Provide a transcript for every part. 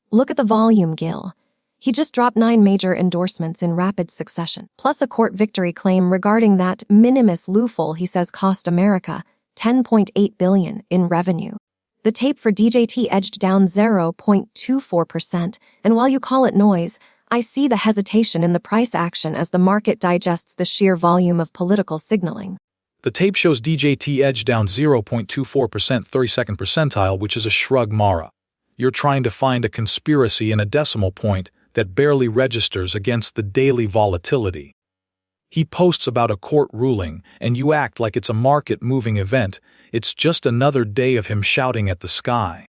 Look at the volume, Gil. He just dropped 9 major endorsements in rapid succession, plus a court victory claim regarding that minimus loophole he says cost America $10.8 billion in revenue. The tape for DJT edged down 0.24%, and while you call it noise, I see the hesitation in the price action as the market digests the sheer volume of political signaling. The tape shows DJT edged down 0.24%, 32nd percentile, which is a shrug, Mara. You're trying to find a conspiracy in a decimal point that barely registers against the daily volatility. He posts about a court ruling, and you act like it's a market-moving event. It's just another day of him shouting at the sky.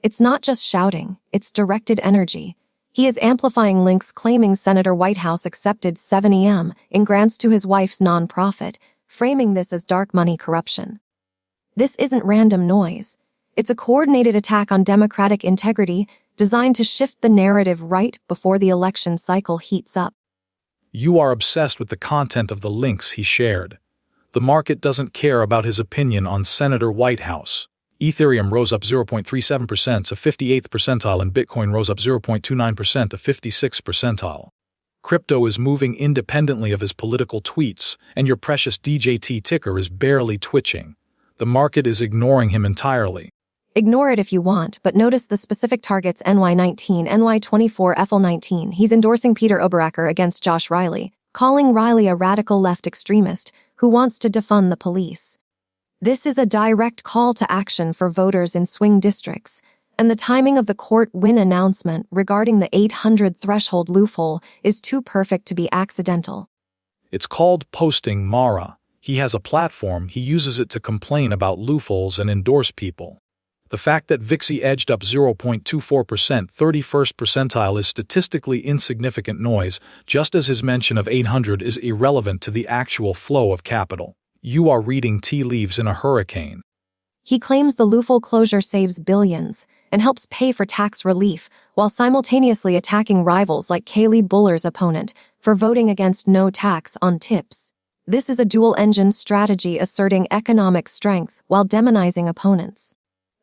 It's not just shouting, it's directed energy. He is amplifying links claiming Senator Whitehouse accepted $70 in grants to his wife's nonprofit, framing this as dark money corruption. This isn't random noise. It's a coordinated attack on democratic integrity designed to shift the narrative right before the election cycle heats up. You are obsessed with the content of the links he shared. The market doesn't care about his opinion on Senator Whitehouse. Ethereum rose up 0.37% to 58th percentile, and Bitcoin rose up 0.29% to 56th percentile. Crypto is moving independently of his political tweets, and your precious DJT ticker is barely twitching. The market is ignoring him entirely. Ignore it if you want, but notice the specific targets: NY19, NY24, FL19. He's endorsing Peter Oberacker against Josh Riley, calling Riley a radical left extremist who wants to defund the police. This is a direct call to action for voters in swing districts, and the timing of the court win announcement regarding the 800 threshold loophole is too perfect to be accidental. It's called posting, Mara. He has a platform, he uses it to complain about loopholes and endorse people. The fact that VIXI edged up 0.24%, 31st percentile, is statistically insignificant noise, just as his mention of 800 is irrelevant to the actual flow of capital. You are reading tea leaves in a hurricane. He claims the loophole closure saves billions and helps pay for tax relief, while simultaneously attacking rivals like Kaylee Buller's opponent for voting against no tax on tips. This is a dual-engine strategy asserting economic strength while demonizing opponents.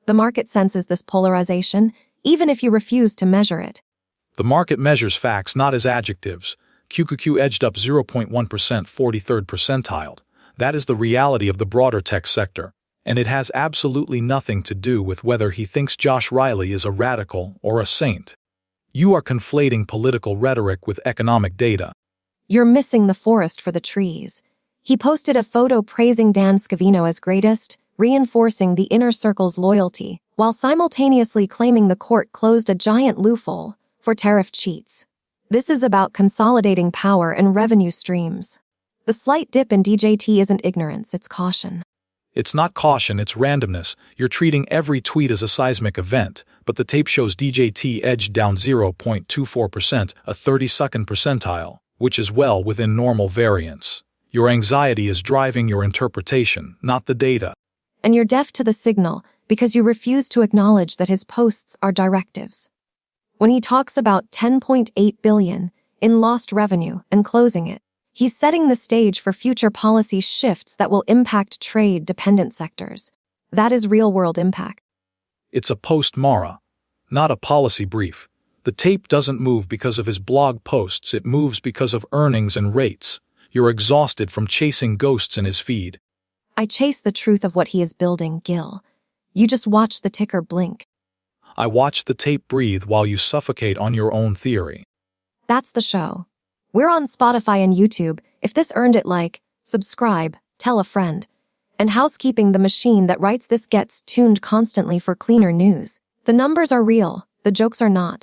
The market senses this polarization, even if you refuse to measure it. The market measures facts, not as adjectives. QQQ edged up 0.1%, 43rd percentile. That is the reality of the broader tech sector, and it has absolutely nothing to do with whether he thinks Josh Riley is a radical or a saint. You are conflating political rhetoric with economic data. You're missing the forest for the trees. He posted a photo praising Dan Scavino as greatest, reinforcing the inner circle's loyalty, while simultaneously claiming the court closed a giant loophole for tariff cheats. This is about consolidating power and revenue streams. The slight dip in DJT isn't ignorance, it's caution. It's not caution, it's randomness. You're treating every tweet as a seismic event, but the tape shows DJT edged down 0.24%, a 32nd percentile, which is well within normal variance. Your anxiety is driving your interpretation, not the data. And you're deaf to the signal because you refuse to acknowledge that his posts are directives. When he talks about $10.8 billion in lost revenue and closing it, he's setting the stage for future policy shifts that will impact trade-dependent sectors. That is real-world impact. It's a post, Mara, not a policy brief. The tape doesn't move because of his blog posts, it moves because of earnings and rates. You're exhausted from chasing ghosts in his feed. I chase the truth of what he is building, Gil. You just watch the ticker blink. I watch the tape breathe while you suffocate on your own theory. That's the show. We're on Spotify and YouTube. If this earned it, like, subscribe, tell a friend. And housekeeping, the machine that writes this gets tuned constantly for cleaner news. The numbers are real, the jokes are not.